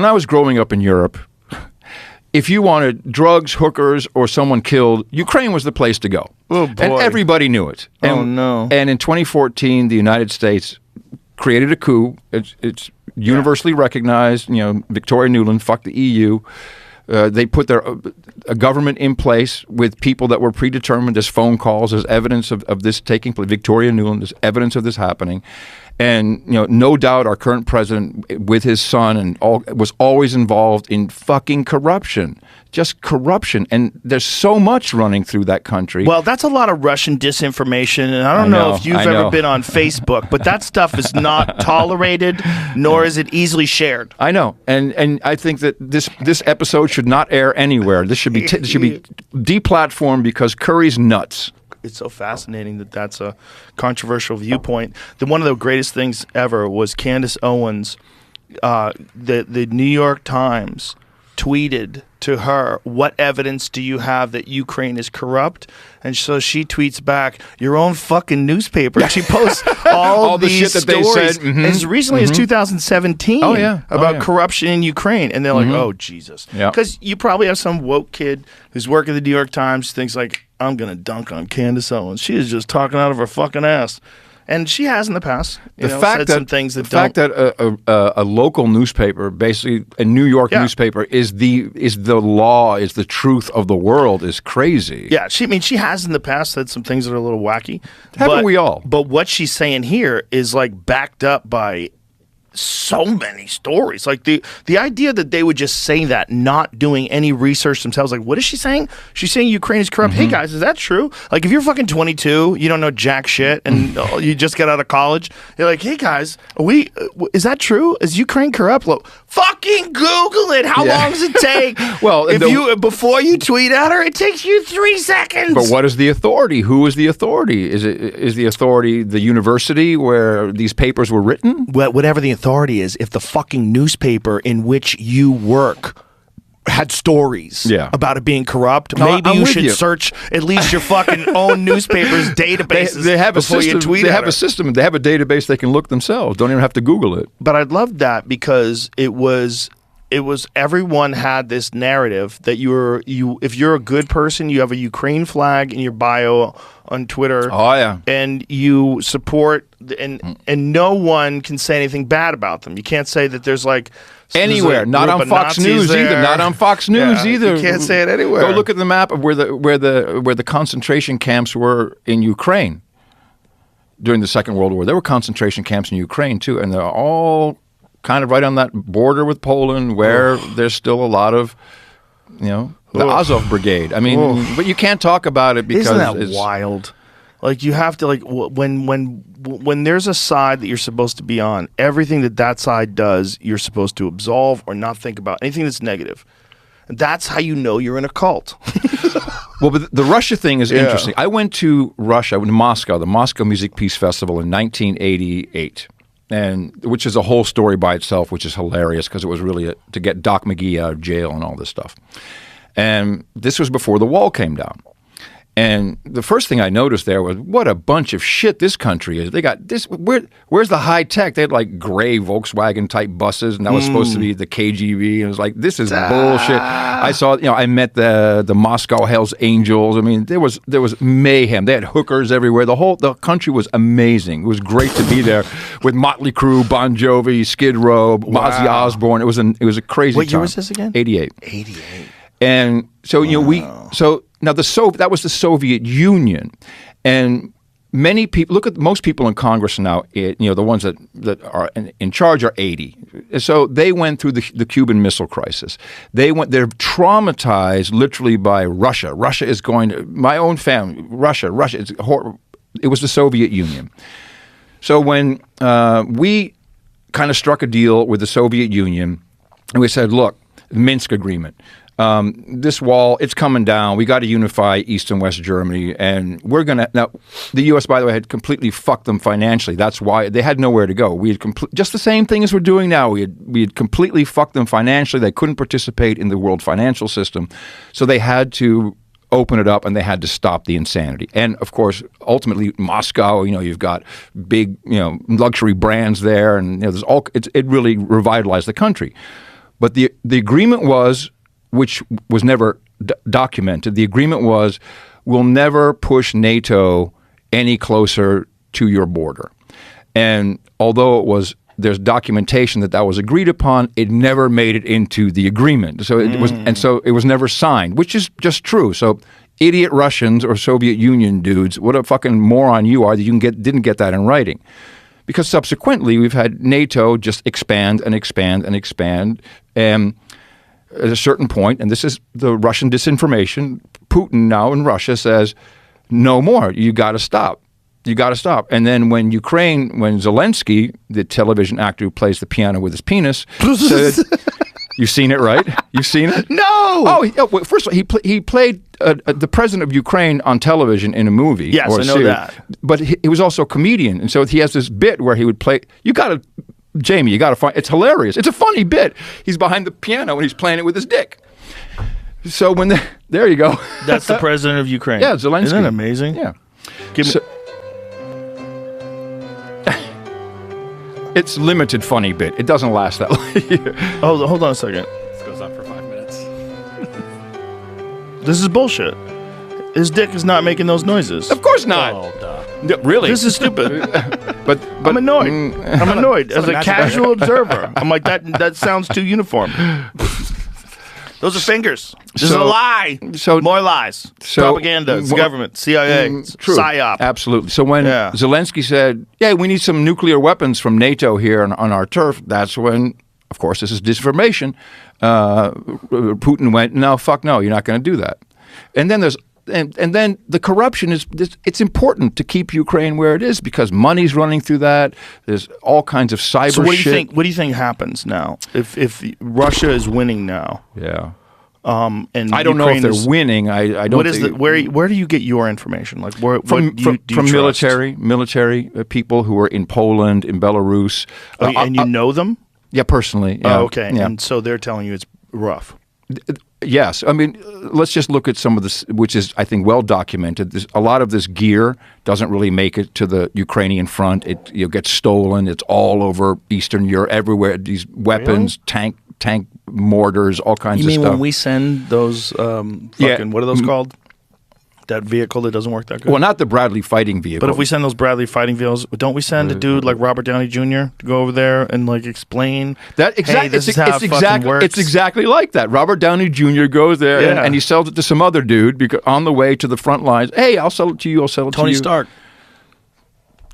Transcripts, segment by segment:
when I was growing up in Europe, if you wanted drugs, hookers, or someone killed, Ukraine was the place to go. Oh, boy. And everybody knew it. And, no. And in 2014, the United States created a coup. It's universally recognized. You know, Victoria Nuland, fuck the EU. They put a government in place with people that were predetermined. There's phone calls. There's evidence of this taking place. Victoria Nuland, there's evidence of this happening. And, you know, no doubt our current president with his son and all was always involved in fucking corruption. Just corruption. And there's so much running through that country. Well, that's a lot of Russian disinformation. And I don't know if you've ever been on Facebook, but that stuff is not tolerated, nor is it easily shared. I know. And I think that this episode should not air anywhere. This should be deplatformed because Curry's nuts. It's so fascinating that that's a controversial viewpoint. One of the greatest things ever was Candace Owens. The New York Times tweeted to her, "What evidence do you have that Ukraine is corrupt?" And so she tweets back, "Your own fucking newspaper." And she posts all the these shit that stories they said. Mm-hmm. as recently as 2017 about corruption in Ukraine. And they're like, oh, Jesus. Because you probably have some woke kid who's working at the New York Times thinks like, I'm going to dunk on Candace Owens. She is just talking out of her fucking ass. And she has in the past. Said some things that the fact that a local newspaper, basically a New York newspaper, is the law, is the truth of the world is crazy. Yeah, she has in the past said some things that are a little wacky. Haven't we all? But what she's saying here is like backed up by so many stories. Like the idea that they would just say that, not doing any research themselves. Like, what is she saying? She's saying Ukraine is corrupt. Hey guys, is that true? Like, if you're fucking 22, you don't know jack shit, and you just get out of college, you're like, hey guys, is that true? Is Ukraine corrupt? Well, fucking Google it. How long does it take? Well, before you tweet at her, it takes you 3 seconds. But what is the authority? Who is the authority? Is the authority the university where these papers were written? Well, whatever the authority is, if the fucking newspaper in which you work had stories about it being corrupt, maybe you should search at least your fucking own newspaper's databases they have before a system, you tweet They at have her. a system. They have a database they can look themselves. Don't even have to Google it. But I loved that because it was everyone had this narrative that if you're a good person, you have a Ukraine flag in your bio on Twitter. Oh yeah. And you support and no one can say anything bad about them. You can't say that there's like anywhere, not on Fox News either. Not on Fox News either. You can't say it anywhere. Go look at the map of where the concentration camps were in Ukraine during the Second World War. There were concentration camps in Ukraine too, and they're all kind of right on that border with Poland, where there's still a lot of, the Azov Brigade. I mean, but you can't talk about it because isn't that wild? Like, you have to, like, when there's a side that you're supposed to be on, everything that side does, you're supposed to absolve or not think about anything that's negative. And that's how you know you're in a cult. Well, but the Russia thing is interesting. I went to Russia, I went to Moscow, the Moscow Music Peace Festival in 1988. And which is a whole story by itself, which is hilarious because it was really to get Doc McGee out of jail and all this stuff. And this was before the wall came down. And the first thing I noticed there was what a bunch of shit this country is. They got this. Where's the high tech? They had like gray Volkswagen type buses, and that was supposed to be the KGB. And it was like, this is bullshit. I saw, I met the Moscow Hells Angels. I mean, there was mayhem. They had hookers everywhere. The country was amazing. It was great to be there with Motley Crue, Bon Jovi, Skid Row, Ozzy Osbourne. It was a crazy time. What year was this again? 88. 88. And so now that was the Soviet Union, and many people look at most people in Congress now. The ones that are in charge are 80. So they went through the Cuban Missile Crisis. They're traumatized literally by Russia. Russia is going to my own family. Russia. It was the Soviet Union. So when we kind of struck a deal with the Soviet Union, and we said, look, Minsk Agreement. This wall, it's coming down. We got to unify East and West Germany, and we're going to... Now, the U.S., by the way, had completely fucked them financially. That's why they had nowhere to go. We had just the same thing as we're doing now. We had completely fucked them financially. They couldn't participate in the world financial system, so they had to open it up, and they had to stop the insanity. And, of course, ultimately, Moscow, you've got big, luxury brands there, and there's it really revitalized the country. But the agreement was, which was never documented, the agreement was, we'll never push NATO any closer to your border. And although there's documentation that was agreed upon, it never made it into the agreement. So it was never signed, which is just true. So idiot Russians or Soviet Union dudes, what a fucking moron you are that didn't get that in writing. Because subsequently we've had NATO just expand and expand and expand. And at a certain point, and this is the Russian disinformation, Putin now in Russia says, no more, you got to stop. You got to stop. And then when Zelensky, the television actor who plays the piano with his penis, said, you've seen it, right? You've seen it? No! Oh, well, first of all, he played the president of Ukraine on television in a movie. Yes, I know that. But he was also a comedian. And so he has this bit where he would play, Jamie, you got to find, it's hilarious. It's a funny bit. He's behind the piano and he's playing it with his dick. So there you go. That's the president of Ukraine. Yeah, Zelensky. Isn't that amazing? Yeah. Give me... It's limited funny bit. It doesn't last that long. Oh, hold on a second. This goes on for 5 minutes. This is bullshit. His dick is not making those noises. Of course not. Oh, duh. No, really? This is stupid. but I'm annoyed. I'm annoyed. As a casual observer, I'm like, that sounds too uniform. Those are fingers. This is a lie. More lies. Propaganda. It's government. CIA. True. PSYOP. Absolutely. So when Zelensky said, yeah, we need some nuclear weapons from NATO here on our turf, that's when, of course, this is disinformation. Putin went, no, fuck no, you're not going to do that. And then then the corruption it's important to keep Ukraine where it is because money's running through that. There's all kinds of cyber so shit. What do you think happens now if Russia is winning now? Yeah. And I don't know if they're winning. I don't. What is where do you get your information? Like from military people who are in Poland, in Belarus, and you know them? Yeah, personally. Yeah. Oh, okay. Yeah. And so they're telling you it's rough. Yes. I mean, let's just look at some of this, which is, I think, well documented. A lot of this gear doesn't really make it to the Ukrainian front. It gets stolen. It's all over Eastern Europe, everywhere. These weapons, tank mortars, all kinds of stuff. You mean when we send those what are those called? That vehicle that doesn't work that good? Well, not the Bradley fighting vehicle. But if we send those Bradley fighting vehicles, don't we send a dude like Robert Downey Jr. to go over there and like explain that hey, this is how it fucking works? It's exactly like that. Robert Downey Jr. goes there and he sells it to some other dude because on the way to the front lines. Hey, I'll sell it to you. I'll sell it to you. Tony Stark.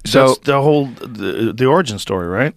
So that's the whole the origin story, right?